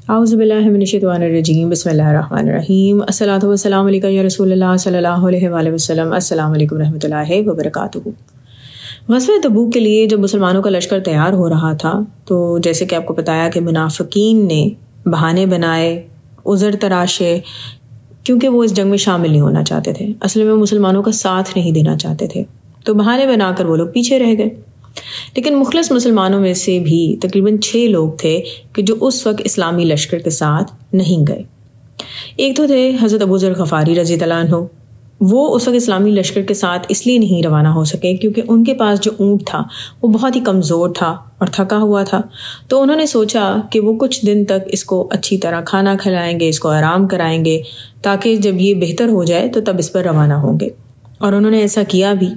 اعوذ باللہ من الشیطان الرجیم، بسم اللہ الرحمن الرحیم، الصلاۃ والسلام علیکہ یا رسول اللہ صلی اللہ علیہ وآلہ وسلم۔ السلام علیکم رحمۃ اللہ وبرکاتہ۔ غزوہ تبوک کے لیے جب مسلمانوں کا لشکر تیار ہو رہا تھا تو جیسے کہ آپ کو بتایا کہ منافقین نے بہانے بنائے، عذر تراشے، کیونکہ وہ اس جنگ میں شامل نہیں ہونا چاہتے تھے، اصل میں مسلمانوں کا ساتھ نہیں دینا چاہتے تھے، تو بہانے بنا کر وہ لوگ پیچھے رہ گئے۔ لیکن مخلص مسلمانوں میں سے بھی تقریباً 6 لوگ تھے کہ جو اس وقت اسلامی لشکر کے ساتھ نہیں گئے۔ ایک تو تھے حضرت ابو ذر غفاری رضی اللہ عنہ، وہ اس وقت اسلامی لشکر کے ساتھ اس لیے نہیں روانہ ہو سکے کیونکہ ان کے پاس جو اونٹ تھا وہ بہت ہی کمزور تھا اور تھکا ہوا تھا، تو انہوں نے سوچا کہ وہ کچھ دن تک اس کو اچھی طرح کھانا کھلائیں گے، اس کو آرام کرائیں گے، تاکہ جب یہ بہتر ہو جائے تو تب اس پر روانہ ہوں گے، اور انہوں نے ایسا کیا بھی۔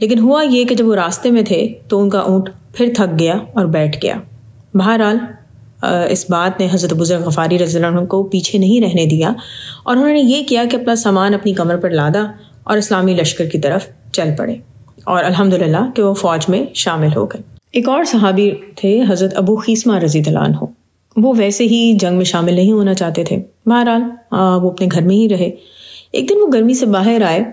لیکن ہوا یہ کہ جب وہ راستے میں تھے تو ان کا اونٹ پھر تھک گیا اور بیٹھ گیا۔ بہرحال اس بات نے حضرت ابو ذر غفاری رضی اللہ عنہ کو پیچھے نہیں رہنے دیا، اور انہوں نے یہ کیا کہ اپنا سامان اپنی کمر پر لادا اور اسلامی لشکر کی طرف چل پڑے، اور الحمدللہ کہ وہ فوج میں شامل ہو گئے۔ ایک اور صحابی تھے حضرت ابو خیثمہ رضی اللہ عنہ، وہ ویسے ہی جنگ میں شامل نہیں ہونا چاہتے تھے، بہرحال وہ اپنے گھر میں ہی رہے۔ ایک دن وہ گرمی سے باہر آئے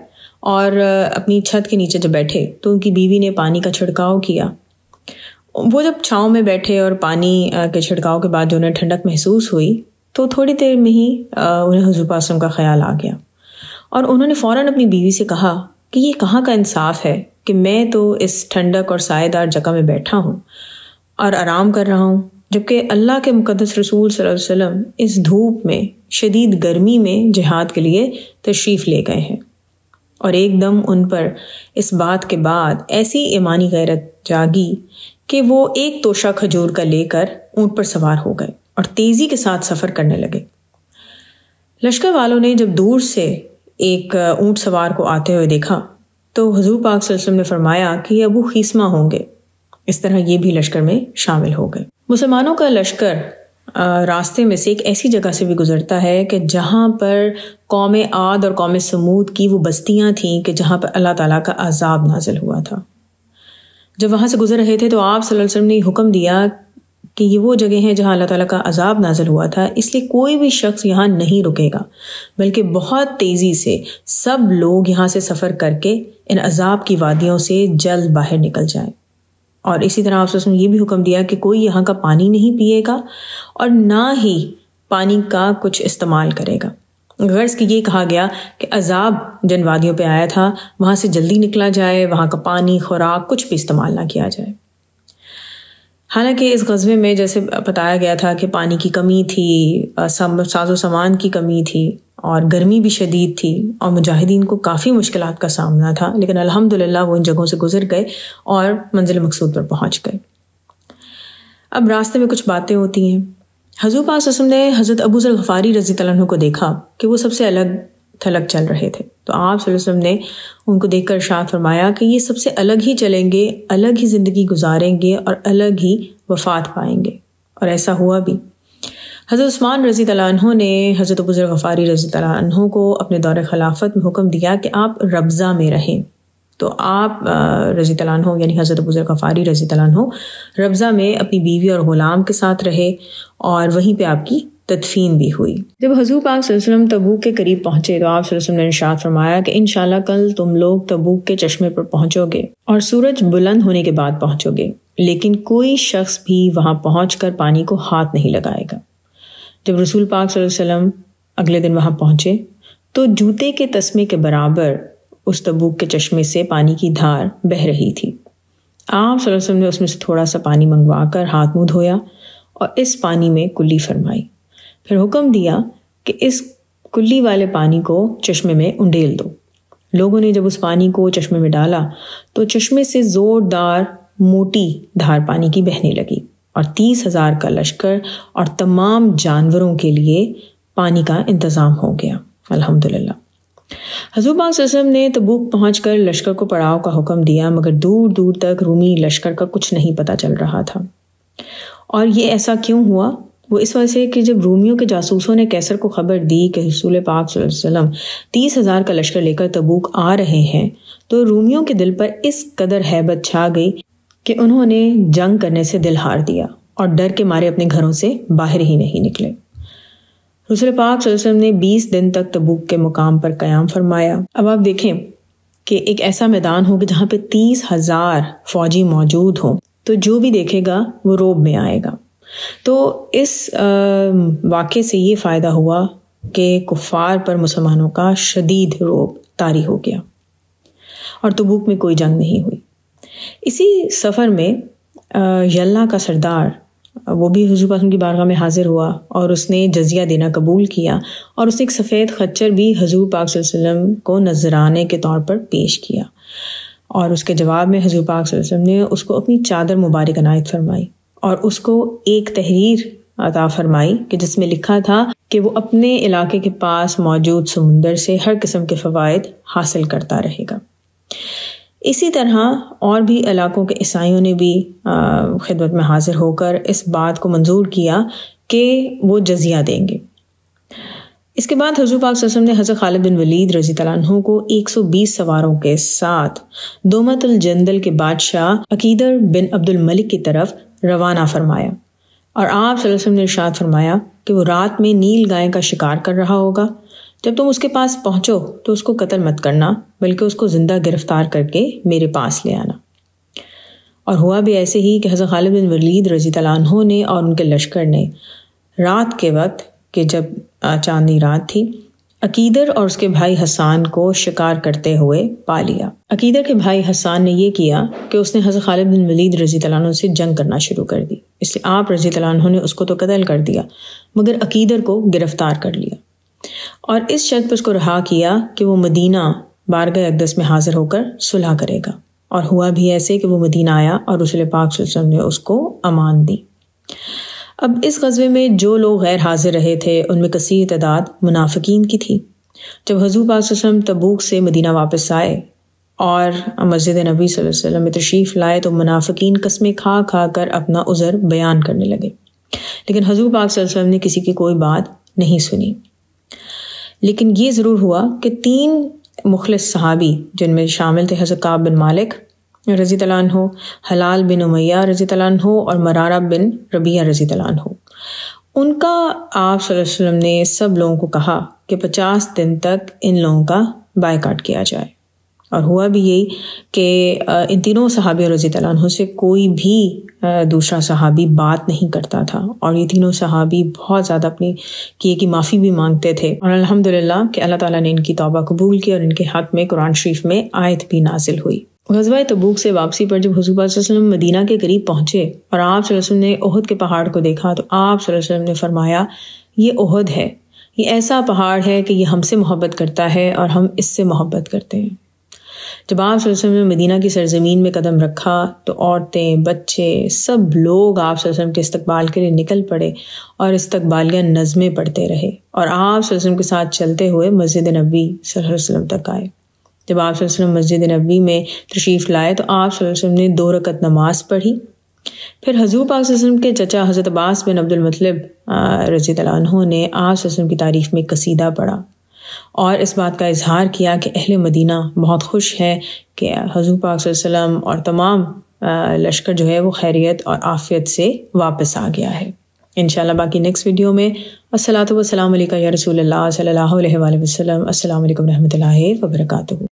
اور اپنی چھت کے نیچے جب بیٹھے تو ان کی بیوی نے پانی کا چھڑکاؤ کیا۔ وہ جب چھاؤں میں بیٹھے اور پانی کے چھڑکاؤ کے بعد جو انہیں ٹھنڈک محسوس ہوئی تو تھوڑی دیر میں ہی انہیں حضور پاک صلی اللہ علیہ وسلم کا خیال آ گیا، اور انہوں نے فوراً اپنی بیوی سے کہا کہ یہ کہاں کا انصاف ہے کہ میں تو اس ٹھنڈک اور سائے دار جگہ میں بیٹھا ہوں اور آرام کر رہا ہوں، جبکہ اللہ کے مقدس رسول صلی اللہ علیہ وسلم اس دھوپ میں شدید گرمی میں جہاد کے لیے تشریف لے گئے ہیں۔ اور ایک دم ان پر اس بات کے بعد ایسی ایمانی غیرت جاگی کہ وہ ایک توشہ کھجور کا لے کر اونٹ پر سوار ہو گئے اور تیزی کے ساتھ سفر کرنے لگے۔ لشکر والوں نے جب دور سے ایک اونٹ سوار کو آتے ہوئے دیکھا تو حضور پاک صلی اللہ علیہ وسلم نے فرمایا کہ یہ ابو خیثمہ ہوں گے۔ اس طرح یہ بھی لشکر میں شامل ہو گئے۔ مسلمانوں کا لشکر راستے میں سے ایک ایسی جگہ سے بھی گزرتا ہے کہ جہاں پر قوم عاد اور قوم سمود کی وہ بستیاں تھیں کہ جہاں پر اللہ تعالیٰ کا عذاب نازل ہوا تھا۔ جب وہاں سے گزر رہے تھے تو آپ صلی اللہ علیہ وسلم نے حکم دیا کہ یہ وہ جگہ ہیں جہاں اللہ تعالیٰ کا عذاب نازل ہوا تھا، اس لیے کوئی بھی شخص یہاں نہیں رکے گا، بلکہ بہت تیزی سے سب لوگ یہاں سے سفر کر کے ان عذاب کی وادیوں سے جلد باہر نکل جائیں۔ اور اسی طرح آپ نے یہ بھی حکم دیا کہ کوئی یہاں کا پانی نہیں پیے گا اور نہ ہی پانی کا کچھ استعمال کرے گا، غرض کہ یہ کہا گیا کہ عذاب جن وادیوں پہ آیا تھا وہاں سے جلدی نکلا جائے، وہاں کا پانی، خوراک کچھ بھی استعمال نہ کیا جائے۔ حالانکہ اس غزوے میں جیسے بتایا گیا تھا کہ پانی کی کمی تھی، ساز و سامان کی کمی تھی، اور گرمی بھی شدید تھی، اور مجاہدین کو کافی مشکلات کا سامنا تھا، لیکن الحمدللہ وہ ان جگہوں سے گزر گئے اور منزل مقصود پر پہنچ گئے۔ اب راستے میں کچھ باتیں ہوتی ہیں۔ حضور پاک صلی اللہ علیہ وسلم نے حضرت ابو ذر غفاری رضی اللہ عنہ کو دیکھا کہ وہ سب سے الگ تھلگ چل رہے تھے، تو آپ صلی اللہ علیہ وسلم نے ان کو دیکھ کر ارشاد فرمایا کہ یہ سب سے الگ ہی چلیں گے، الگ ہی زندگی گزاریں گے اور الگ ہی وفات پائیں گے، اور ایسا ہوا بھی۔ حضرت عثمان رضی اللہ عنہ نے حضرت ابو ذر غفاری رضی اللہ عنہ کو اپنے دور خلافت میں حکم دیا کہ آپ ربضہ میں رہیں، تو آپ رضی اللہ عنہ یعنی حضرت ابو ذر غفاری رضی اللہ عنہ ربضہ میں اپنی بیوی اور غلام کے ساتھ رہے، اور وہیں پہ آپ کی تدفین بھی ہوئی۔ جب حضور پاک صلی اللہ علیہ وسلم تبوک کے قریب پہنچے تو آپ صلی اللہ علیہ وسلم نے ارشاد فرمایا کہ انشاءاللہ کل تم لوگ تبوک کے چشمے پر پہنچو گے اور سورج بلند ہونے کے بعد پہنچو گے، لیکن کوئی شخص بھی وہاں پہنچ کر پانی کو ہاتھ نہیں لگائے گا۔ جب رسول پاک صلی اللہ علیہ وسلم اگلے دن وہاں پہنچے تو جوتے کے تسمے کے برابر اس تبوک کے چشمے سے پانی کی دھار بہہ رہی تھی۔ آپ صلی اللہ علیہ وسلم نے اس میں سے تھوڑا سا پانی منگوا کر ہاتھ منہ دھویا اور اس پانی میں کلی فرمائی، پھر حکم دیا کہ اس کلی والے پانی کو چشمے میں انڈیل دو۔ لوگوں نے جب اس پانی کو چشمے میں ڈالا تو چشمے سے زوردار موٹی دھار پانی کی بہنے لگی، اور 30,000 کا لشکر اور تمام جانوروں کے لیے پانی کا انتظام ہو گیا۔ الحمدللہ۔ حضور پاک صلی اللہ علیہ وسلم نے تبوک پہنچ کر لشکر کو پڑاؤ کا حکم دیا، مگر دور دور تک رومی لشکر کا کچھ نہیں پتہ چل رہا تھا۔ اور یہ ایسا کیوں ہوا؟ وہ اس وجہ سے کہ جب رومیوں کے جاسوسوں نے کیسر کو خبر دی کہ رسول پاک صلی اللہ علیہ وسلم 30,000 کا لشکر لے کر تبوک آ رہے ہیں، تو رومیوں کے دل پر اس قدر ہیبت چھا گئی کہ انہوں نے جنگ کرنے سے دل ہار دیا اور ڈر کے مارے اپنے گھروں سے باہر ہی نہیں نکلے۔ رسول پاک صلی اللہ علیہ وسلم نے 20 دن تک تبوک کے مقام پر قیام فرمایا۔ اب آپ دیکھیں کہ ایک ایسا میدان ہو کہ جہاں پہ 30,000 فوجی موجود ہوں، تو جو بھی دیکھے گا وہ روب میں آئے گا۔ تو اس واقعے سے یہ فائدہ ہوا کہ کفار پر مسلمانوں کا شدید روب طاری ہو گیا اور تبوک میں کوئی جنگ نہیں ہوئی۔ اسی سفر میں یلہ کا سردار وہ بھی حضور پاک کی بارگاہ میں حاضر ہوا اور اس نے جزیہ دینا قبول کیا، اور اس نے ایک سفید خچر بھی حضور پاک صلی اللہ علیہ وسلم کو نذرانے کے طور پر پیش کیا، اور اس کے جواب میں حضور پاک صلی اللہ علیہ وسلم نے اس کو اپنی چادر مبارک عنایت فرمائی اور اس کو ایک تحریر عطا فرمائی کہ جس میں لکھا تھا کہ وہ اپنے علاقے کے پاس موجود سمندر سے ہر قسم کے فوائد حاصل کرتا رہے گا۔ اسی طرح اور بھی علاقوں کے عیسائیوں نے بھی خدمت میں حاضر ہو کر اس بات کو منظور کیا کہ وہ جزیہ دیں گے۔ اس کے بعد حضور پاک صلی اللہ علیہ وسلم نے حضرت خالد بن ولید رضی اللہ عنہ کو 120 سواروں کے ساتھ دومت الجندل کے بادشاہ عقیدر بن عبد الملک کی طرف روانہ فرمایا، اور آپ صلی اللہ علیہ وسلم نے ارشاد فرمایا کہ وہ رات میں نیل گائے کا شکار کر رہا ہوگا، جب تم اس کے پاس پہنچو تو اس کو قتل مت کرنا بلکہ اس کو زندہ گرفتار کر کے میرے پاس لے آنا۔ اور ہوا بھی ایسے ہی کہ حضرت خالد بن ولید رضی اللہ عنہ نے اور ان کے لشکر نے رات کے وقت کہ جب چاندنی رات تھی، عقیدر اور اس کے بھائی حسان کو شکار کرتے ہوئے پا لیا۔ عقیدر کے بھائی حسان نے یہ کیا کہ اس نے حضرت خالد بن ولید رضی اللہ عنہ سے جنگ کرنا شروع کر دی، اس لیے آپ رضی اللہ عنہ نے اس کو تو قتل کر دیا مگر عقیدر کو گرفتار کر لیا، اور اس شرط پر اس کو رہا کیا کہ وہ مدینہ بارگاہ اقدس میں حاضر ہو کر صلح کرے گا، اور ہوا بھی ایسے کہ وہ مدینہ آیا اور رسول پاک صلی اللہ علیہ وسلم نے اس کو امان دی۔ اب اس غزوے میں جو لوگ غیر حاضر رہے تھے ان میں کثیر تعداد منافقین کی تھی۔ جب حضور پاک صلی اللہ علیہ وسلم تبوک سے مدینہ واپس آئے اور مسجد نبی صلی اللہ علیہ وسلم میں تشریف لائے تو منافقین قسمیں کھا کھا کر اپنا عذر بیان کرنے لگے، لیکن حضور پاک صلی اللہ علیہ وسلم نے کسی کی کوئی بات نہیں سنی۔ لیکن یہ ضرور ہوا کہ 3 مخلص صحابی جن میں شامل تھے حضرت کعب بن مالک رضی اللہ عنہ، حلال بن امیہ رضی اللہ عنہ اور مرارہ بن ربیعہ رضی اللہ عنہ، ان کا آپ صلی اللہ علیہ وسلم نے سب لوگوں کو کہا کہ 50 دن تک ان لوگوں کا بائیکاٹ کیا جائے، اور ہوا بھی یہی کہ ان تینوں صحابی رضی اللہ عنہ سے کوئی بھی دوسرا صحابی بات نہیں کرتا تھا، اور یہ تینوں صحابی بہت زیادہ اپنی کیے کی معافی بھی مانگتے تھے، اور الحمدللہ کہ اللہ تعالیٰ نے ان کی توبہ قبول کی اور ان کے حق میں قرآن شریف میں آیت بھی نازل ہوئی۔ غزوہ تبوک سے واپسی پر جب حضور صلی اللہ علیہ وسلم مدینہ کے قریب پہنچے اور آپ صلی اللہ علیہ وسلم نے احد کے پہاڑ کو دیکھا تو آپ صلی اللہ علیہ وسلم نے فرمایا، یہ احد ہے، یہ ایسا پہاڑ ہے کہ یہ ہم سے محبت کرتا ہے اور ہم اس سے محبت کرتے ہیں۔ جب آپ صلی اللہ علیہ وسلم نے مدینہ کی سرزمین میں قدم رکھا تو عورتیں، بچے، سب لوگ آپ صلی اللہ علیہ وسلم کے استقبال کے لیے نکل پڑے اور استقبالیہ نظمیں پڑھتے رہے، اور آپ صلی اللہ علیہ وسلم کے ساتھ چلتے ہوئے مسجد نبوی صلی اللہ علیہ وسلم تک آئے۔ جب آپ صلی اللہ علیہ وسلم مسجد نبوی میں تشریف لائے تو آپ صلی اللہ علیہ وسلم نے 2 رکعت نماز پڑھی، پھر حضور پاک صلی اللہ علیہ وسلم کے چچا حضرت عباس بن عبد المطلب رضی اللہ عنہ نے آپ صلی اللہ علیہ وسلم کی تعریف میں قصیدہ پڑھا اور اس بات کا اظہار کیا کہ اہل مدینہ بہت خوش ہے کہ حضور پاک صلی اللہ علیہ وسلم اور تمام لشکر جو ہے وہ خیریت اور عافیت سے واپس آ گیا ہے۔ انشاءاللہ باقی نیکسٹ ویڈیو میں الصلاۃ والسلام علیکہ یا رسول اللہ صلی اللہ علیہ وآلہ وسلم۔ السلام علیکم رحمۃ اللہ وبرکاتہ۔